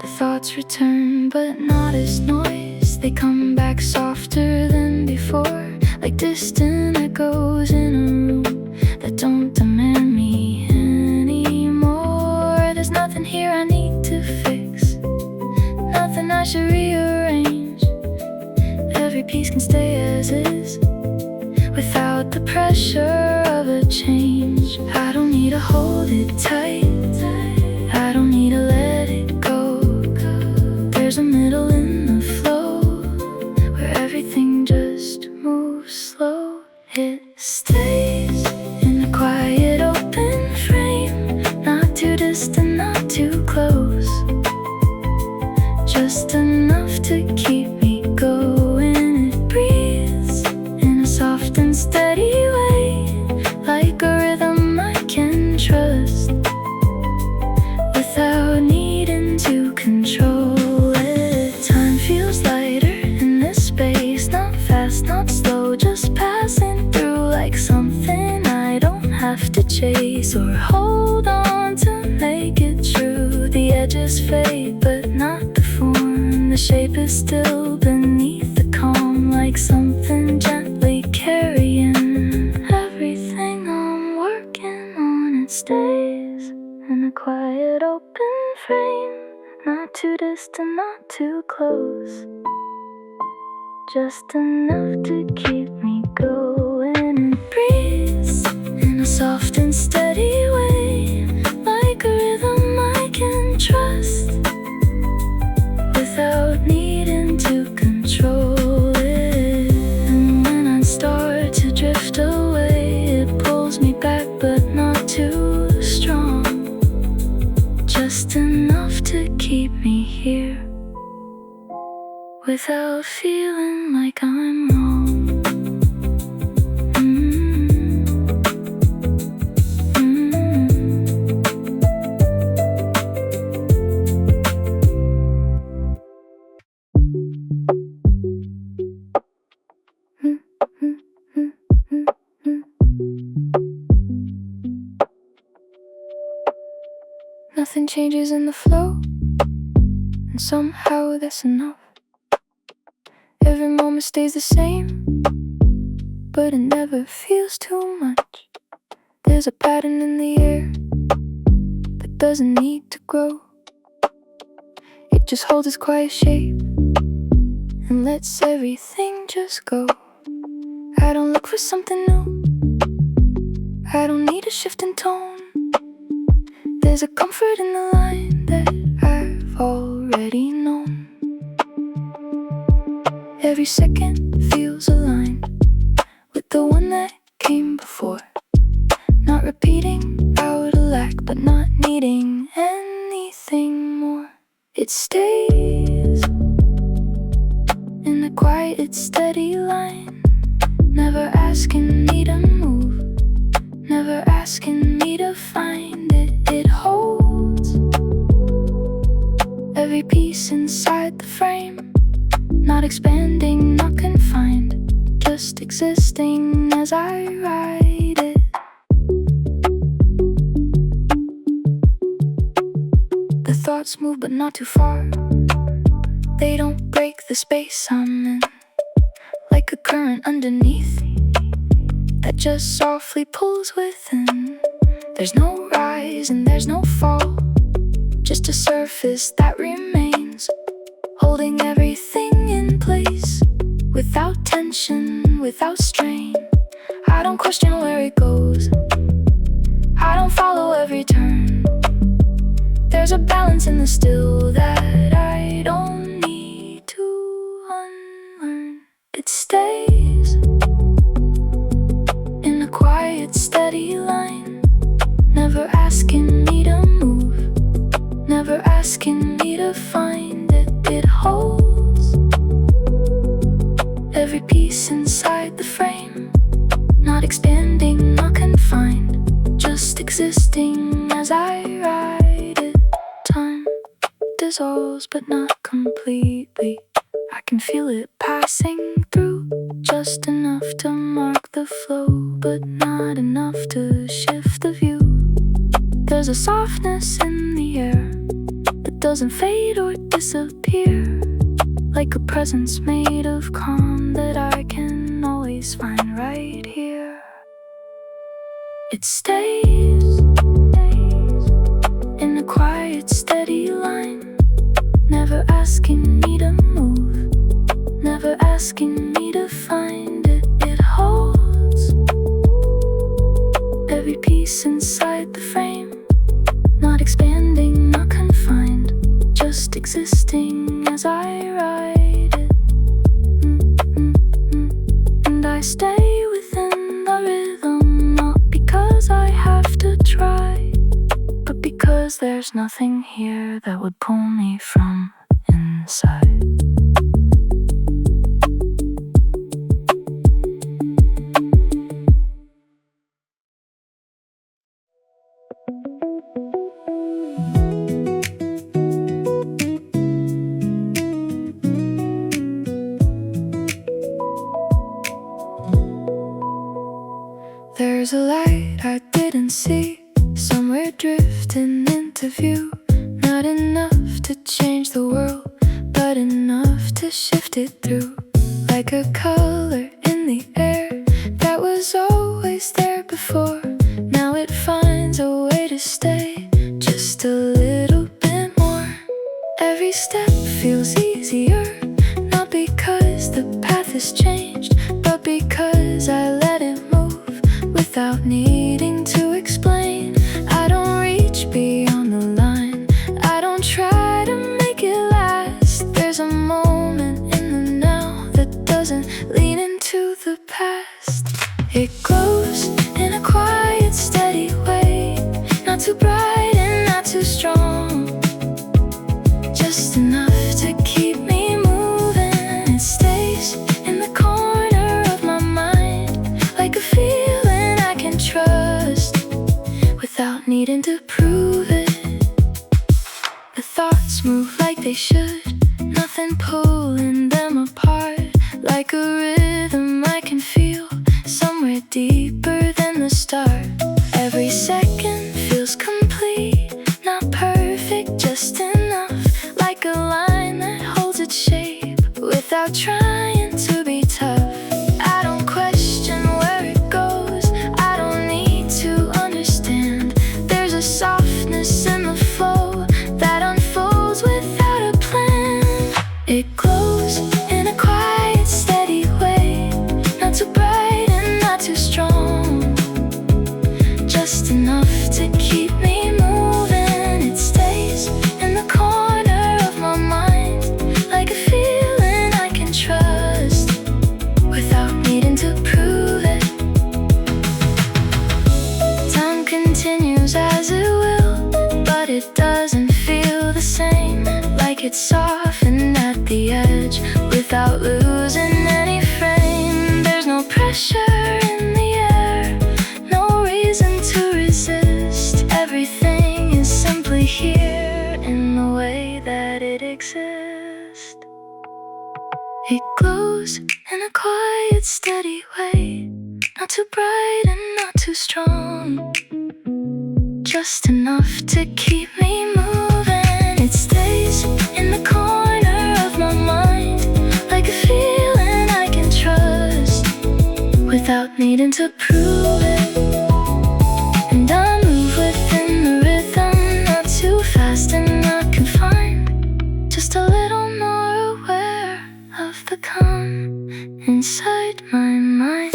The thoughts return, but not as noise. They come back softer than before, like distant echoes in a room that don't demand me anymore. There's nothing here I need to fix, nothing I should rearrange. Every piece can stay as is, without the pressure of a change. I don't need to hold it tight, I don't need to let it go. There's a middle in the flow, where everything just moves slow. It stays in a quiet open frame, not too distant, not too close, just enough to keep me going. It breathes in a soft and steady way, like a rhythm I can trust, without needing to control it. Time feels lighter in this space, not fast, not slow, just passing through, like something I don't have to chase or hold on to make it true. The edges fade, but not the shape is still beneath the calm, like something gently carrying everything I'm working on. It stays in a quiet open frame, not too distant, not too close, just enough to keep me going. It breathes in a soft and steady way, like a rhythm I can trust, without needing to control it. And when I start to drift away, it pulls me back, but not too strong, just enough to keep me here, without feeling like I'm wrong. Nothing changes in the flow, and somehow that's enough. Every moment stays the same, but it never feels too much. There's a pattern in the air that doesn't need to grow. It just holds its quiet shape and lets everything just go. I don't look for something new, I don't need a shift in tone. There's a comfort in the line that I've already known. Every second feels aligned with the one that came before. Not repeating out of lack, but not needing anything more. It stays in a quiet, steady line, never asking me to move, never asking me to find it. It holds every piece inside the frame, not expanding, not confined, just existing as I ride it. The thoughts move but not too far, they don't break the space I'm in, like a current underneath that just softly pulls within. There's no rise and there's no fall, just a surface that remains, holding everything in place, without tension, without strain. I don't question where it goes, I don't follow every turn. There's a balance in the still that I don't need to unlearn. It stays in a quiet, steady line, never asking me to move, never asking me to find it. It holds every piece inside the frame, not expanding, not confined, just existing as I ride it. Time dissolves but not completely, I can feel it passing through, just enough to mark the flow, but not enough to shift the view. There's a softness in the air that doesn't fade or disappear, like a presence made of calm that I can always find right here. It stays in a quiet, steady line, never asking me to move, never asking me to find it. It holds every piece inside the frame, not expanding, not confined, just existing as I ride it. And I stay within the rhythm, not because I have to try, but because there's nothing here that would pull me from inside. There's a light I didn't see, somewhere drifting into view. Not enough to change the world, but enough drifted through, like a color in the air that was always there before. Now it finds a way to stay just a little bit more. Every step feels easier, not because the path has changed, but because I let it move without needing to explain. I don't reach beyond the line, I don't try to make it last. There's a moment in the now that doesn't lean into the past. It glows in a quiet, steady way, not too bright and not too strong, just enough to keep me moving. It stays in the corner of my mind, like a feeling I can trust without needing to prove it. The thoughts move like they should, nothing pulling them apart, like a rhythm I can feel somewhere deeper than the start. Every second feels complete, not perfect, just enough, like a line that holds its shape without trying to be tough. I don't question where it goes, I don't need to understand. There's a softness in the flow that unfolds without a plan. It glows in a quiet, steady way, not too bright and not too strong, just enough to keep me moving. It stays in the corner of my mind, like a feeling I can trust without needing to prove it. Time continues as it will, but it doesn't feel the same, like it's softened at the edge without losing any frame. There's no pressure in the air, no reason to resist. Everything is simply here in the way that it exists. It glows in a quiet, steady way, not too bright and not too strong, just enough to keep me moving. It stays in the corner of my mind, like a feeling I can trust without needing to prove it. And I move within the rhythm, not too fast and not confined, just a little more aware of the calm inside my mind.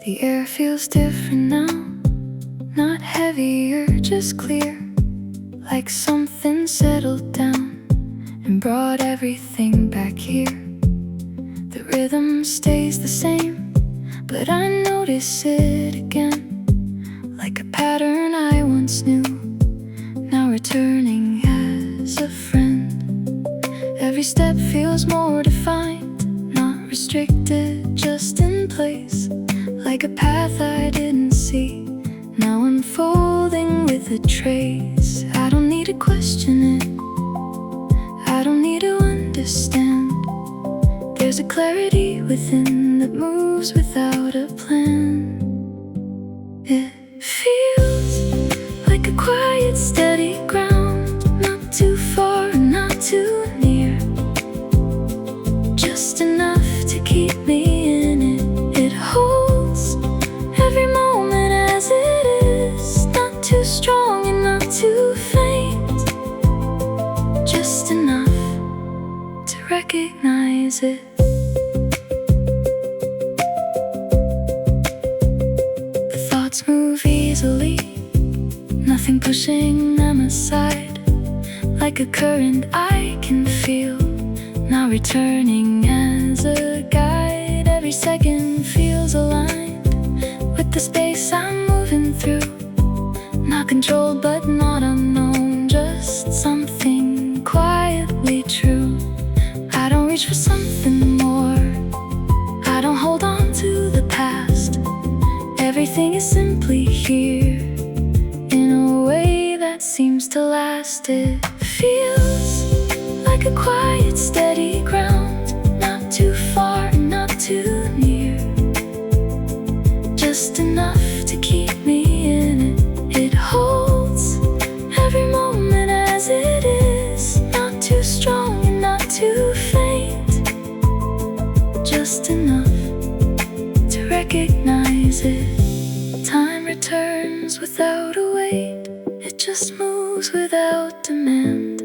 The air feels different now, not heavier, just clear, like something settled down and brought everything back here. The rhythm stays the same, but I notice it again, like a pattern I once knew, now returning as a friend. Every step feels more defined, not restricted, just in place, like a path I didn't see, now unfolding with a trace. I don't need to question it, I don't need to understand. There's a clarity within that moves without a plan. It feels like a quiet, steady ground, not too far and not too near, just enough to keep me in it. It holds every moment as it is, not too strong and not too faint, just enough to recognize it. The thoughts move easily, nothing pushing them aside, like a current I can feel, now returning as a guide. Every second feels aligned with the space I'm moving through, not controlled but not unknown, just something quietly true. I don't reach for something more, I don't hold on to the past. Everything is simply here seems to last. It feels like a quiet, steady ground, not too far and not too near, just enough to keep me in it. It holds every moment as it is, not too strong and not too faint, just enough to recognize it. Time returns without a wait, it just moves without demand,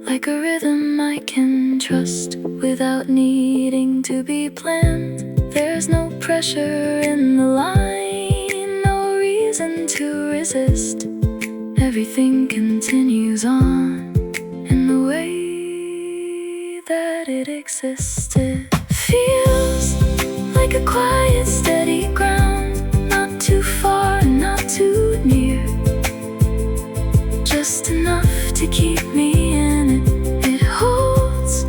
like a rhythm I can trust without needing to be planned. There's no pressure in the line, no reason to resist. Everything continues on in the way that it exists. It feels like a quiet, steady ground, not too far and not too near, just enough to keep me in it. It holds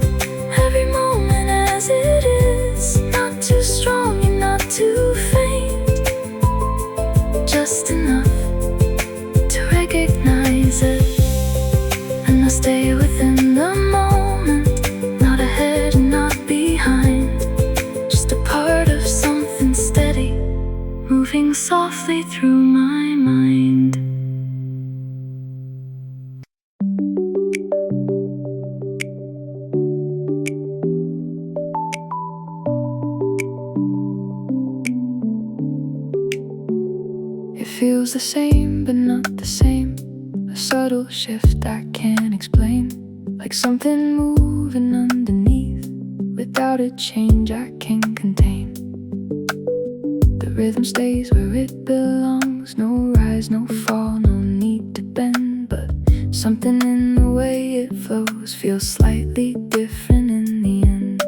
every moment as it is, not too strong and not too faint, just enough to recognize it. And I stay within the moment, not ahead and not behind, just a part of something steady, moving softly through my mind. It feels the same but not the same, a subtle shift I can't explain, like something moving underneath without a change I can contain. The rhythm stays where it belongs, no rise, no fall, no need to bend, but something in the way it flows feels slightly different in the end.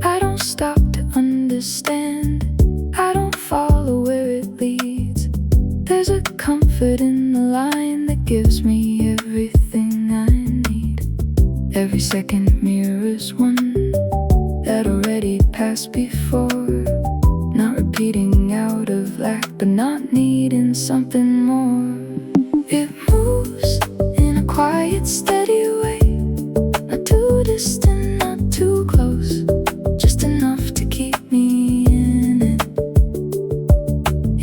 I don't stop to understand, I don't follow where it leads. There's a comfort in the line that gives me everything I need. Every second mirrors one that already passed before, not repeating out of lack, but not needing something more. It moves in a quiet, steady way, not too distant, not too close, just enough to keep me in it.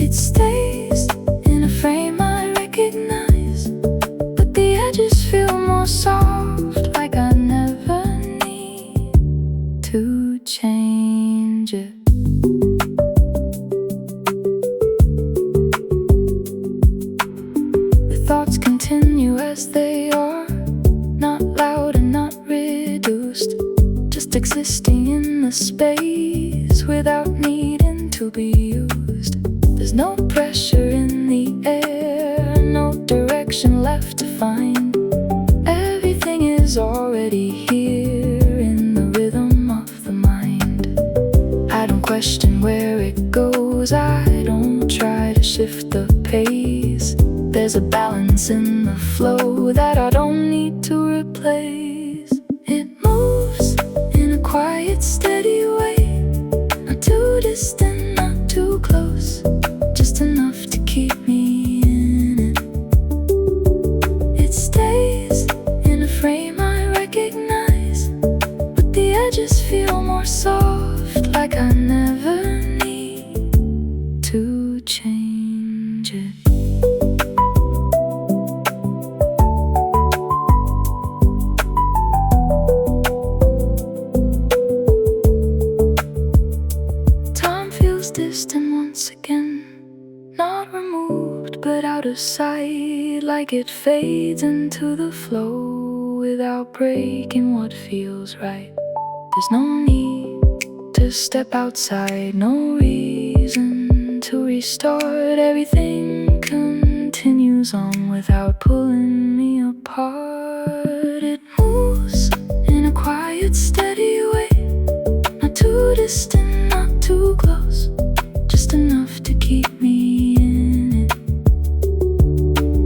It stays in a frame I recognize, but the edges feel more soft, like I never need to change it. The thoughts continue as they are, not loud and not reduced, just existing in the space without needing to be used. There's no pressure in the air, no direction left to find. Everything is already here in the rhythm of the mind. I don't question where it goes, I don't try to shift the pace. There's a balance in the flow that I don't need to replace. It moves in a quiet, steady way, not too distant, not too close, just enough to keep me in it. It stays in a frame I recognize, but the edges feel more soft, like I never need to change it. Time feels distant once again, not removed but out of sight, like it fades into the flow without breaking what feels right. There's no need to step outside, no reason to restart. Everything continues on without pulling me apart. It moves in a quiet, steady way, not too distant, not too close, just enough to keep me in it.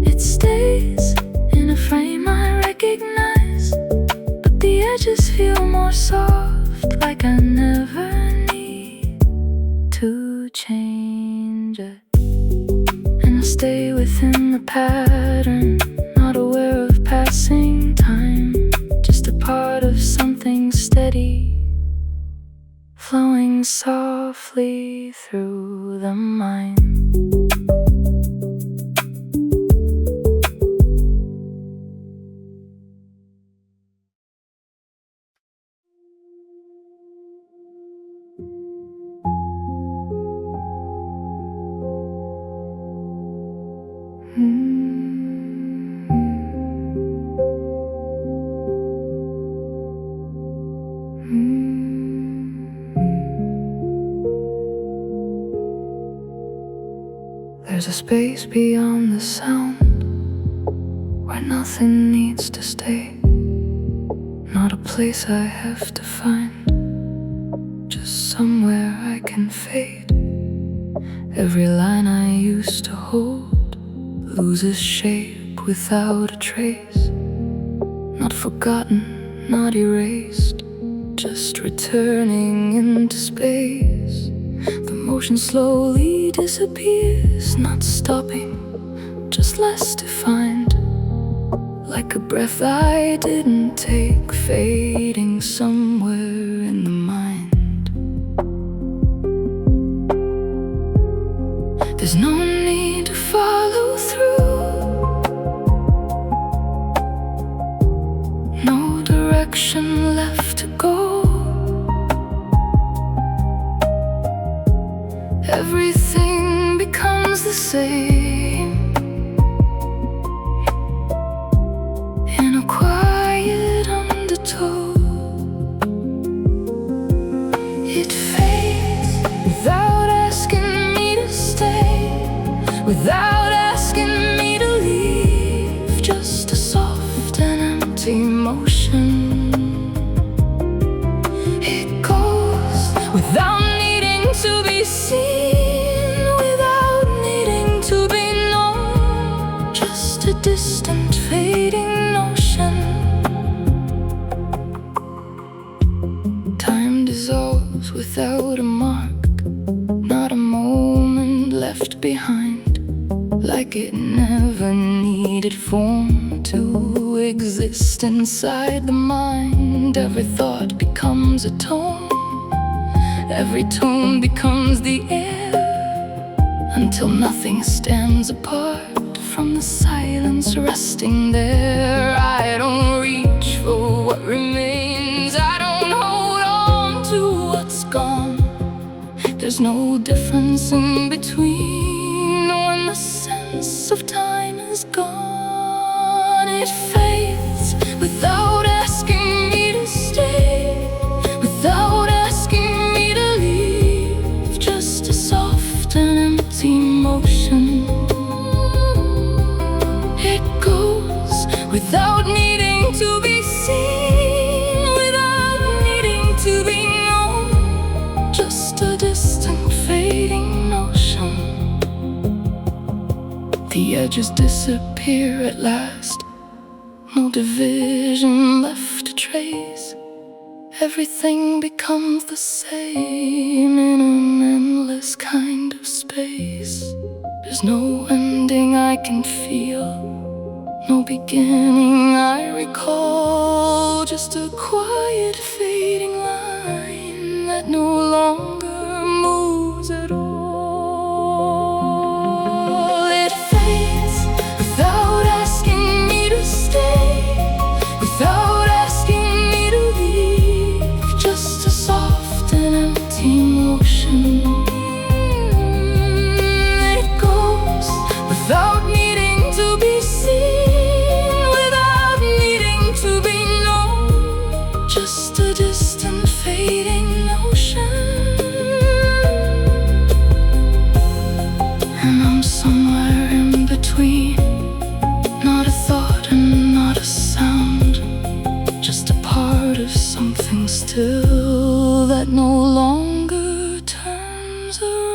It stays in a frame I recognize, but the edges feel more soft, like I never need to change it. And I stay within the pattern, swiftly through the mind. There's a space beyond the sound where nothing needs to stay. Not a place I have to find, just somewhere I can fade. Every line I used to hold loses shape without a trace. Not forgotten, not erased, just returning into space. The motion slowly disappears, not stopping, just less defined. Like a breath I didn't take, fading somewhere in the mind. There's no need to follow through, no direction left to go. Everything becomes the same in a quiet undertow. It fades without asking me to stay, without asking me to leave. Just a soft and empty motion. It goes without needing to be seen, without needing to be known. Just a distant fading notion. Time dissolves without a mark, not a moment left behind. Like it never needed form to exist inside the mind. Every thought becomes a tone, every tone becomes the air, until nothing stands apart from the silence resting there. I don't reach for what remains, I don't hold on to what's gone. There's no difference in between when the sense of time is gone. It fades without asking me to stay, without asking me to leave. Just a soft and empty motion. It goes without needing to be seen, without needing to be known. Just a distant fading notion. The edges disappear at last, no division left to trace. Everything becomes the same in an endless kind of space. There's no ending I can feel, no beginning I recall. Just a quiet fading line that no longer moves at all. It fades without asking me to stay, without asking me to leave. Just a soft and empty motion. It goes without needing to be seen, without needing to be known. Just a distant fading notion. And I'm somewhere in between, not a thought and not a sound, just a part of something still that no longer turns around.